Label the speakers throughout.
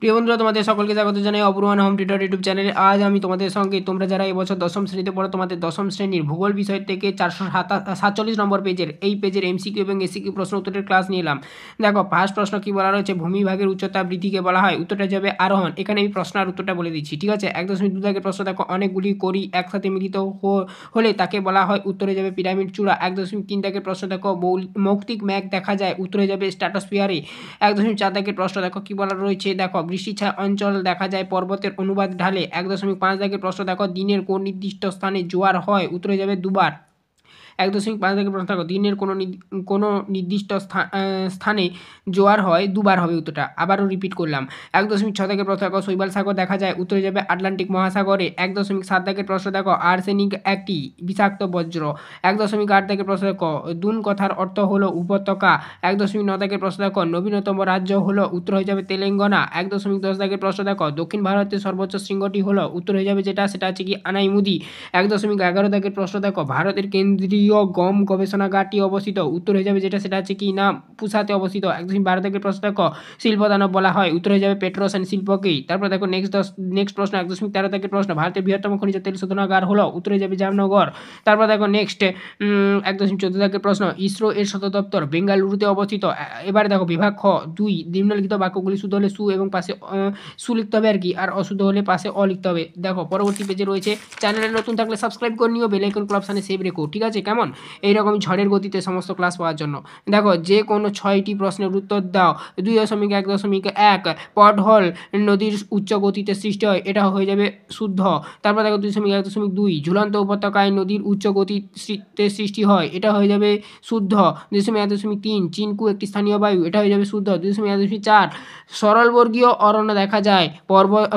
Speaker 1: প্রিয় বন্ধুরা, তোমাদের সকলকে স্বাগত জানাই অপূর্বান হোম টিউটর ইউটিউব চ্যানেলে। আজ আমি তোমাদের সঙ্গে তোমরা যারা এবছর দশম শ্রেণীতে পড়ো, তোমাদের দশম শ্রেণীর ভূগোল বিষয় থেকে 447 নম্বর এই পেজের এমসিকিউ এবং এসিকিউ প্রশ্ন উত্তরের ক্লাস নিয়ে এলাম। দেখো, ফার্স্ট প্রশ্ন কি বলা রয়েছে, ভূমিভাগের উচ্চতা বৃদ্ধিকে বলা হয়, উত্তরটা যাবে আরোহণ। এখানে এই প্রশ্ন আর উত্তরটা বলে দিচ্ছি, ঠিক আছে। 1.2 দাগের প্রশ্ন দেখো, অনেকগুলি করি একসাথে মিলিত হলে তাকে বলা হয়, উত্তরে যাবে পিরামিড চূড়া। 1.3 দাগের প্রশ্ন দেখো, মৌক্তিক মেঘ দেখা যায়, উত্তরে যাবে স্ট্র্যাটোস্ফিয়ারে। 1.4 দাগের প্রশ্ন দেখো, কি বলা রয়েছে, দেখো বৃষ্টিছায়া অঞ্চল দেখা যায় পর্বতের অনুবাদ ঢালে। 1.5 দাগের প্রশ্ন দেখো, দিনের কোন নির্দিষ্ট স্থানে জোয়ার হয়, উত্তরে যাবে দুবার। 1.5 থেকে প্রশ্ন থাকো, দিনের কোনো নির্দিষ্ট স্থানে জোয়ার হয় দুবার হবে, উত্তরটা আবারও রিপিট করলাম। 1.6 থেকে প্রশ্ন দেখো, শৈবাল সাগর দেখা যায়, উত্তরে যাবে আটলান্টিক মহাসাগরে। 1.7 থেকে প্রশ্ন দেখো, আর্সেনিক একটি বিষাক্ত বজ্র। 1.8 থেকে প্রশ্ন দেখো, দুন কথার অর্থ হলো উপত্যকা। 1.9 থেকে প্রশ্ন দেখো, নবীনতম রাজ্য হলো, উত্তর হয়ে যাবে তেলেঙ্গানা। 1.10 থেকে প্রশ্ন দেখো, দক্ষিণ ভারতের সর্বোচ্চ শৃঙ্গটি হলো, উত্তর হয়ে যাবে সেটা হচ্ছে কি আনাইমুদি। 1.11 থেকে প্রশ্ন দেখো, ভারতের কেন্দ্রীয় গম গবেষণাগারটি অবস্থিত, উত্তর হয়ে যাবে সেটা হচ্ছে কি না পুসাতে অবস্থিত। 1.12 থেকে প্রশ্ন দেখো, শিল্প দানব বলা হয়, উত্তর হয়ে যাবে পেট্রোসেন শিল্পকেই। তারপর দেখো নেক্সট প্রশ্ন 1.13 থেকে প্রশ্ন, ভারতের বৃহত্তম খনিজ তেল শোধনাগার হলো, উত্তর হয়ে যাবে জামনগর। তারপর দেখো নেক্সট 1.14 থেকে প্রশ্ন, ইসরো এর সদর দপ্তর বেঙ্গালুরুতে অবস্থিত। এবারে দেখো বিভাগ খ 2, নিম্নলিখিত বাক্যগুলি শুদ্ধ হলে সু এবং পাশে সু লিখতে হবে আর কি, আর অশুদ্ধ হলে পাশে অ লিখতে হবে। দেখো পরবর্তী পেজে রয়েছে, চ্যানেলে নতুন থাকলে সাবস্ক্রাইব করে নিও, বেল আইকন অপশানে সেভ রেখো, ঠিক আছে। কেমন এইরকম ঝড়ের গতিতে সমস্ত ক্লাস পাওয়ার জন্য। দেখো, যে কোনো 6টি প্রশ্নের উত্তর দাও। 2.1.1 পটহল নদীর উচ্চ গতিতে সৃষ্টি হয়, এটা হয়ে যাবে শুদ্ধ। তারপর দেখো 2.1.2 ঝুলন্ত উপত্যকায় নদীর উচ্চ গতিতে সৃষ্টি হয়, এটা হয়ে যাবে শুদ্ধ। 2.1.3 চিনকু একটি স্থানীয় বায়ু, এটা হয়ে যাবে শুদ্ধ। 2.1.4 সরলবর্গীয় অরণ্য দেখা যায়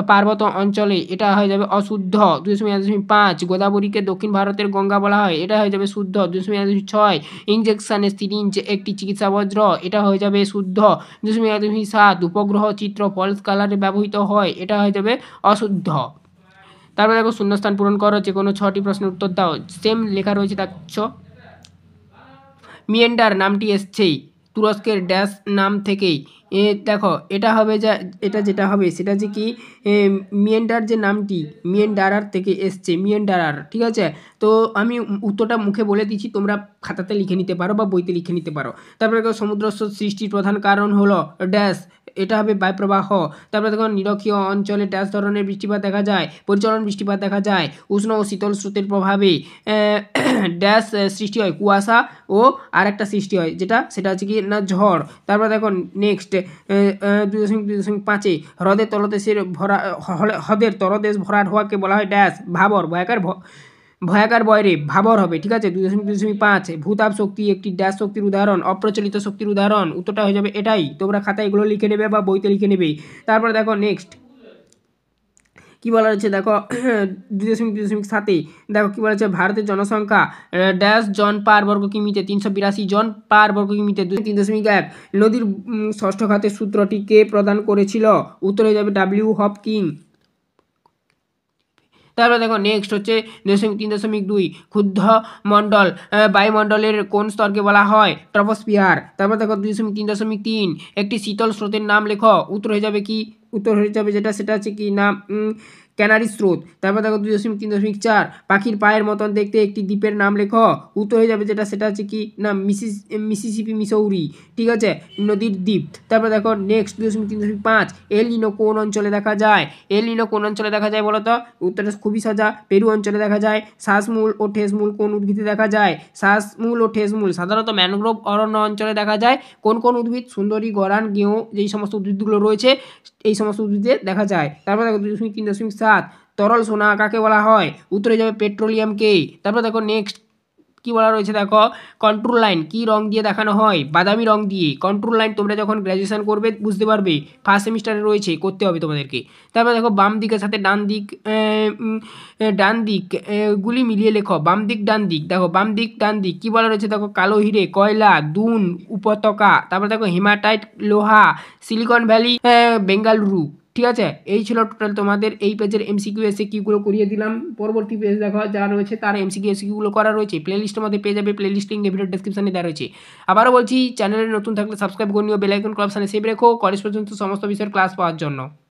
Speaker 1: পার্বত্য অঞ্চলে, এটা হয়ে যাবে অশুদ্ধ। 2.5 গোদাবরীকে দক্ষিণ ভারতের গঙ্গা বলা হয়, এটা হয়ে যাবে শুদ্ধ। 2.6 ইনজেকশনে সিরিঞ্জ একটি চিকিৎসা বজ্র, এটা হয়ে যাবে শুদ্ধ। 2.7 উপগ্রহ চিত্র ফলস কালারে ব্যবহৃত হয়, এটা হয়ে যাবে অশুদ্ধ। তারপরে দেখো, শূন্যস্থান পূরণ করো, যে কোনো 6টি প্রশ্নের উত্তর দাও। সেম লেখা রয়েছে, দেখছো মিয়েন্ডার নামটি এসছেই তুরস্কের ড্যাশ নাম থেকেই। দেখো এটা হবে এটা যেটা হবে সেটা হচ্ছে কি, মিয়েন্ডার যে নামটি মিয়েন্ডারার থেকে এসছে, মিয়েন্ডারার, ঠিক আছে। তো আমি উত্তরটা মুখে বলে দিচ্ছি, তোমরা খাতাতে লিখে নিতে পারো বা বইতে লিখে নিতে পারো। তারপরে দেখো, সমুদ্র সৃষ্টির প্রধান কারণ হলো ড্যাশ, এটা হবে বায়ুপ্রবাহ। তারপরে দেখো, নিরক্ষীয় অঞ্চলে ড্যাশ ধরনের বৃষ্টিপাত দেখা যায়, পরিচলন বৃষ্টিপাত দেখা যায়। উষ্ণ ও শীতল স্রোতের প্রভাবে ড্যাশ সৃষ্টি হয়, কুয়াশা ও আর একটা সৃষ্টি হয়, সেটা হচ্ছে কি না ঝড়। তারপর দেখো নেক্সট 2.5 হ্রদের তলদেশ ভরাট হওয়াকে বলা হয় ড্যাশ ভাবর, ভয়াকার বয়রে ভাবর হবে, ঠিক আছে। 2.5 ভূতাপ শক্তি একটি ড্যাশ শক্তির উদাহরণ, অপ্রচলিত শক্তির উদাহরণ, উত্তরটা হয়ে যাবে এটাই। তোমরা খাতায় এগুলো লিখে নেবে বা বইতে লিখে নেবে। তারপরে দেখো নেক্সট কি বলা হচ্ছে, দেখো 2.7 দেখো কি বলা হচ্ছে, ভারতের জনসংখ্যা ড্যাশ জন পার বর্গ কিমিতে, 382 জন পার বর্গ কিমিতে। 3.1 নদীর ষষ্ঠ ঘাতের সূত্রটি কে প্রদান করেছিল, উত্তর হয়ে যাবে ডাব্লিউ হপকিং। তারপরে দেখো নেক্সট হচ্ছে 3.2 ক্ষুদ্র মণ্ডল বায়ুমণ্ডলের কোন স্তরকে বলা হয়, ট্রপোস্ফিয়ার। তারপর দেখো 2.3 একটি শীতল স্রোতের নাম লেখো, উত্তর হয়ে যাবে কি, উত্তর হয়ে যাবে সেটা হচ্ছে কি না ক্যানারি স্রোত। তারপর দেখো 2.3.4 পাখির পায়ের মতন দেখতে একটি দ্বীপের নাম লেখো, উত্তর হয়ে যাবে সেটা হচ্ছে কি না মিসিসিপি মিসৌরি, ঠিক আছে, নদীর দ্বীপ। তারপর দেখো নেক্সট 2.3.5 এল নিনো কোন অঞ্চলে দেখা যায়, এল নিনো কোন অঞ্চলে দেখা যায় বলো তো, উত্তরটা খুবই সোজা, পেরু অঞ্চলে দেখা যায়। শ্বাসমূল ও ঠেসমূল কোন উদ্ভিদে দেখা যায়, শ্বাসমূল ও ঠেসমূল সাধারণত ম্যানগ্রোভ অরণ্য অঞ্চলে দেখা যায়। কোন কোন উদ্ভিদ, সুন্দরী, গরান, গেঁয়ো, যেই সমস্ত উদ্ভিদগুলো রয়েছে এই সমস্ত উদ্ভিদে দেখা যায়। তারপর দেখো 2.3.7 তরল সোনা কাকে বলা হয়, উত্তরে যাবে পেট্রোলিয়ামকে। তারপর দেখো নেক্সট কি বলা রয়েছে, দেখো কন্ট্রোল লাইন কি রং দিয়ে দেখানো হয়, বাদামি রং দিয়ে। কন্ট্রোল লাইন তোমরা যখন গ্র্যাজুয়েশন করবে বুঝতে পারবে, ফার্স্ট সেমিস্টারে রয়েছে, করতে হবে তোমাদেরকে। তারপর দেখো বাম দিকের সাথে ডান দিক গুলি মিলিয়ে লেখো, বাম দিক ডান দিক। দেখো বাম দিক ডান দিক কি বলা রয়েছে, দেখো কালো হিরে, কয়লা, দুন উপত্যকা। তারপর দেখো হিমাটাইট, লোহা, সিলিকন ভ্যালি, বেঙ্গালুরু, ঠিক আছে। এই ছিল টোটাল তোমাদের এই পেজের এমসিকিউ এসিকিউগুলো করিয়ে দিলাম। পরবর্তী পেজ দেখো যা রয়েছে তার এমসিকিউ এসিকিউগুলো করা রয়েছে, প্লে লিস্টের মধ্যে পেয়ে যাবে, প্লে লিস্ট লিঙ্ক ভিডিও ডেসক্রিপশনে দেওয়া রয়েছে। আবারও বলছি, চ্যানেলে নতুন থাকলে সাবস্ক্রাইব করে নিও, বেল আইকন অপশানে সেভ রেখো, কলেজ পর্যন্ত সমস্ত বিষয়ের ক্লাস পাওয়ার জন্য।